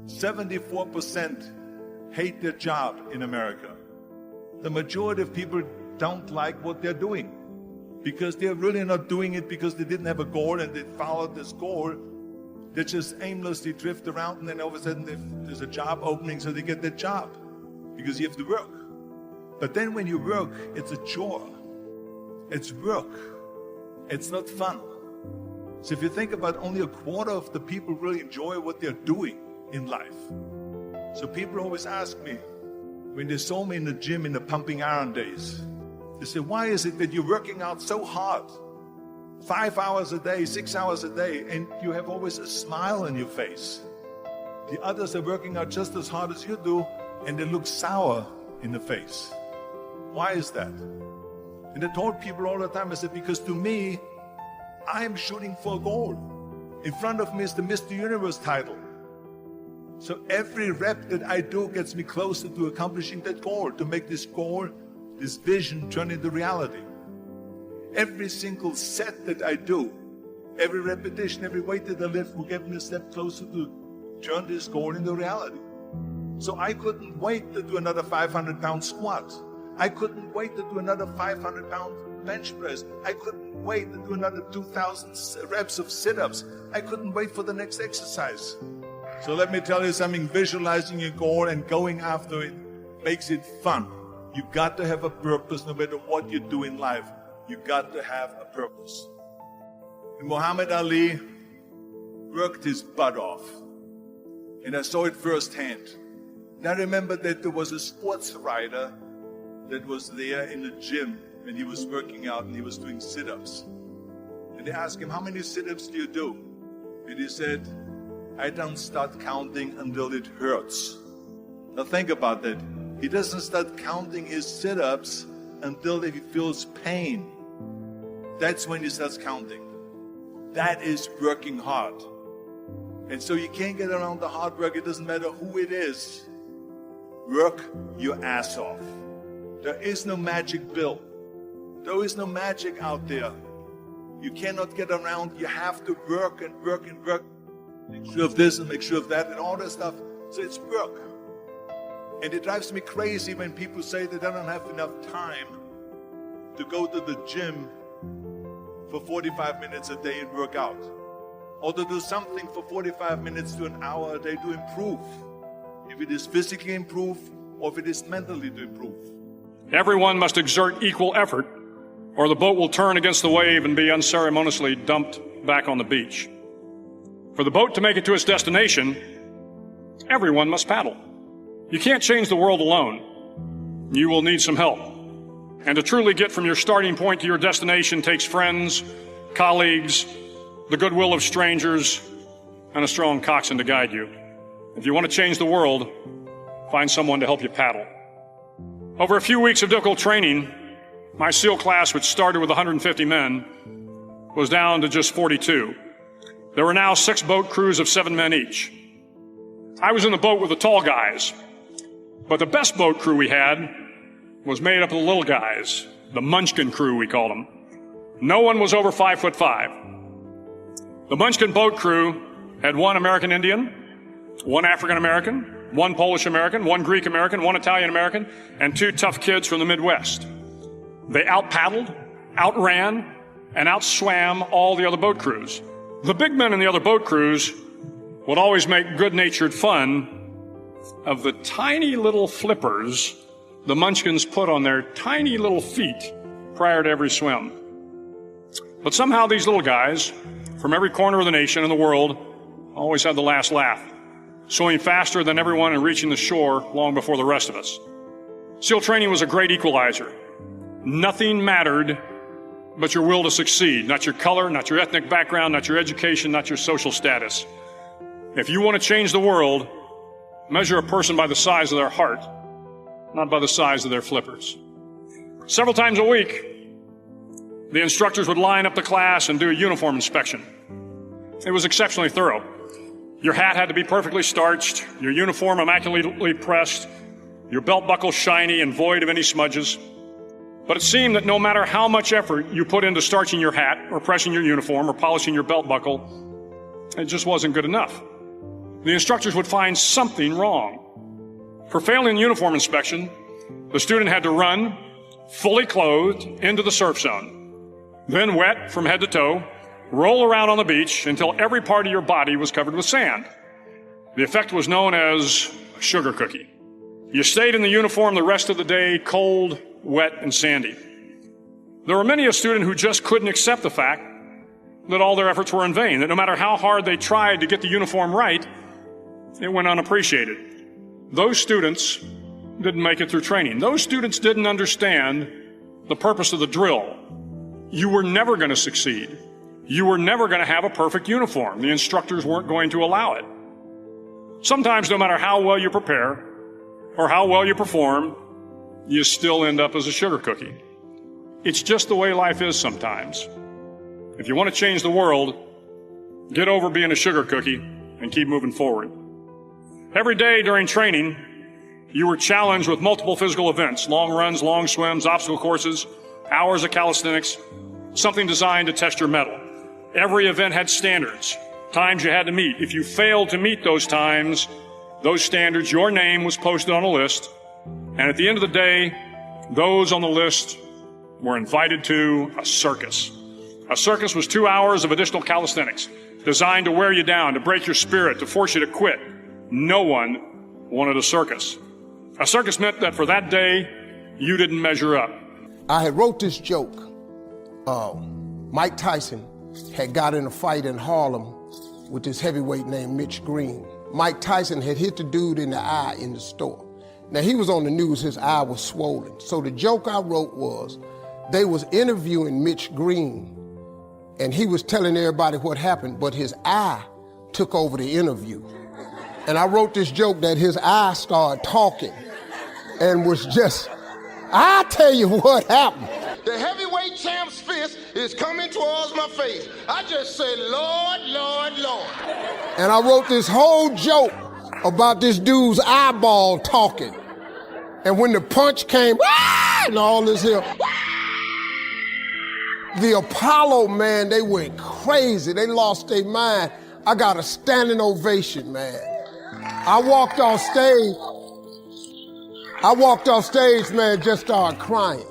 74% hate their job in America. The majority of people don't like what they're doing because they're really not doing it because they didn't have a goal and they followed this goal. They just aimlessly drift around, and then all of a sudden there's a job opening, so they get that job because you have to work. But then when you work, it's a chore. It's work. It's not fun. So if you think about only a quarter of the people really enjoy what they're doing in life. So people always ask me, when they saw me in the gym in the pumping iron days, they say, why is it that you're working out so hard? 5 hours a day, 6 hours a day, and you have always a smile on your face. The others are working out just as hard as you do, and they look sour in the face. Why is that? And I told people all the time, I said, because to me, I'm shooting for a goal. In front of me is the Mr. Universe title. So every rep that I do gets me closer to accomplishing that goal, to make this goal, this vision, turn into reality. Every single set that I do, every repetition, every weight that I lift will get me a step closer to turn this goal into reality. So I couldn't wait to do another 500-pound squat. I couldn't wait to do another 500-pound bench press. I couldn't wait to do another 2,000 reps of sit-ups. I couldn't wait for the next exercise. So let me tell you something, visualizing your goal and going after it makes it fun. You got to have a purpose no matter what you do in life. You got to have a purpose. And Muhammad Ali worked his butt off. And I saw it firsthand. And I remember that there was a sports writer that was there in the gym when he was working out and he was doing sit-ups. And they asked him, how many sit-ups do you do? And he said, I don't start counting until it hurts. Now think about that. He doesn't start counting his sit-ups until he feels pain. That's when he starts counting. That is working hard. And so you can't get around the hard work. It doesn't matter who it is. Work your ass off. There is no magic pill. There is no magic out there. You cannot get around. You have to work and work and work. Make sure of this and make sure of that and all that stuff. So it's work. And it drives me crazy when people say that they don't have enough time to go to the gym for 45 minutes a day and work out. Or to do something for 45 minutes to an hour a day to improve. If it is physically improve or if it is mentally to improve. Everyone must exert equal effort or the boat will turn against the wave and be unceremoniously dumped back on the beach. For the boat to make it to its destination, everyone must paddle. You can't change the world alone. You will need some help. And to truly get from your starting point to your destination takes friends, colleagues, the goodwill of strangers, and a strong coxswain to guide you. If you want to change the world, find someone to help you paddle. Over a few weeks of difficult training, my SEAL class, which started with 150 men, was down to just 42. There were now 6 boat crews of 7 men each. I was in the boat with the tall guys, but the best boat crew we had was made up of the little guys, the Munchkin crew, we called them. No one was over 5'5". The Munchkin boat crew had 1 American Indian, 1 African American, 1 Polish American, 1 Greek American, 1 Italian American, and 2 tough kids from the Midwest. They out-paddled, outran, and outswam all the other boat crews. The big men in the other boat crews would always make good-natured fun of the tiny little flippers the Munchkins put on their tiny little feet prior to every swim. But somehow these little guys from every corner of the nation and the world always had the last laugh, swimming faster than everyone and reaching the shore long before the rest of us. SEAL training was a great equalizer. Nothing mattered but your will to succeed, not your color, not your ethnic background, not your education, not your social status. If you want to change the world, measure a person by the size of their heart, not by the size of their flippers. Several times a week, the instructors would line up the class and do a uniform inspection. It was exceptionally thorough. Your hat had to be perfectly starched, your uniform immaculately pressed, your belt buckle shiny and void of any smudges. But it seemed that no matter how much effort you put into starching your hat or pressing your uniform or polishing your belt buckle, it just wasn't good enough. the instructors would find something wrong. For failing the uniform inspection, the student had to run, fully clothed, into the surf zone, then wet from head to toe, roll around on the beach until every part of your body was covered with sand. The effect was known as a sugar cookie. You stayed in the uniform the rest of the day, cold, wet, and sandy. There were many a student who just couldn't accept the fact that all their efforts were in vain, that no matter how hard they tried to get the uniform right, it went unappreciated. Those students didn't make it through training. Those students didn't understand the purpose of the drill. You were never going to succeed. You were never going to have a perfect uniform. The instructors weren't going to allow it. Sometimes, no matter how well you prepare or how well you perform, you still end up as a sugar cookie. It's just the way life is sometimes. If you want to change the world, get over being a sugar cookie and keep moving forward. Every day during training, you were challenged with multiple physical events, long runs, long swims, obstacle courses, hours of calisthenics, something designed to test your mettle. Every event had standards, times you had to meet. If you failed to meet those times, those standards, your name was posted on a list, and at the end of the day, those on the list were invited to a circus. A circus was 2 hours of additional calisthenics, designed to wear you down, to break your spirit, to force you to quit. No one wanted a circus. A circus meant that for that day, you didn't measure up. I had wrote this joke. Mike Tyson had got in a fight in Harlem with this heavyweight named Mitch Green. Mike Tyson had hit the dude in the eye in the store. Now, he was on the news, his eye was swollen. So the joke I wrote was, they was interviewing Mitch Green, and he was telling everybody what happened, but his eye took over the interview. And I wrote this joke that his eye started talking and was just, I tell you what happened. The heavyweight champ's fist is coming towards my face. I just said, Lord, Lord, Lord. And I wrote this whole joke about this dude's eyeball talking. And when the punch came, and all this here, the Apollo, man, they went crazy. They lost their mind. I got a standing ovation, man. I walked off stage, man, just started crying.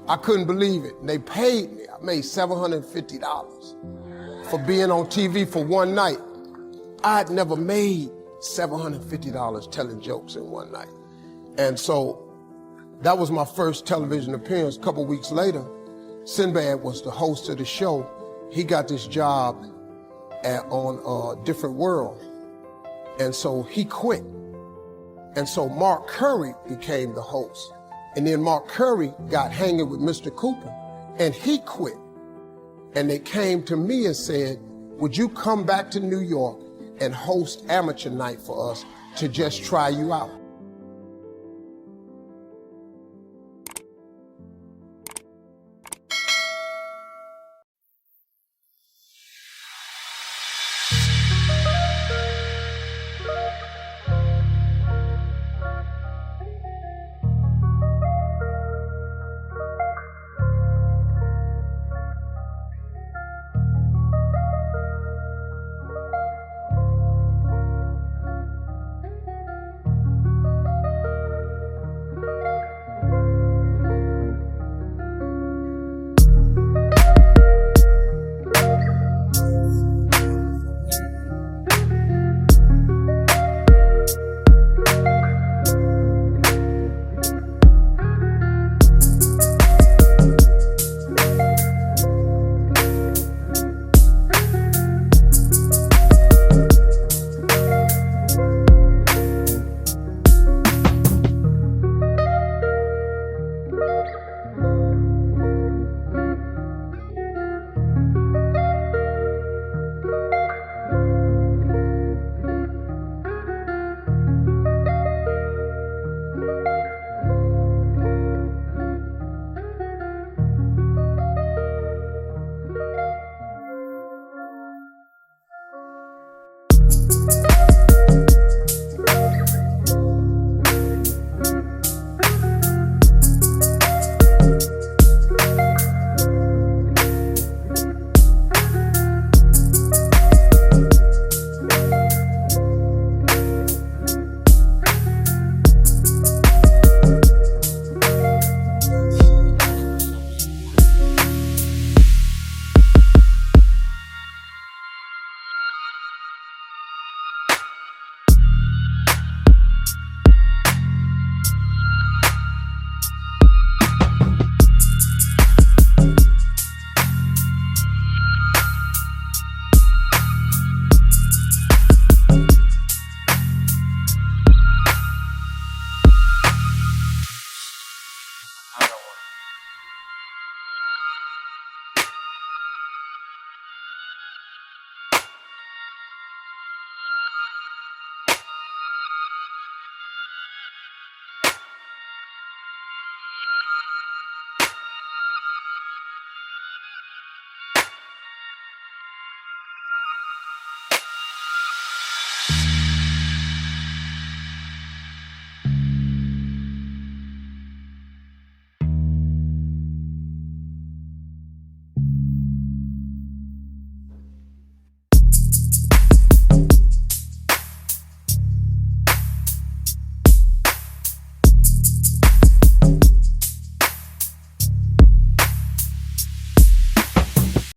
I couldn't believe it. They paid me. I made $750 for being on TV for one night. I had never made $750 telling jokes in one night. And so that was my first television appearance. A couple weeks later, Sinbad was the host of the show. He got this job on a different world. And so he quit. And so Mark Curry became the host. And then Mark Curry got hanging with Mr. Cooper, and he quit. And they came to me and said, would you come back to New York and host amateur night for us to just try you out?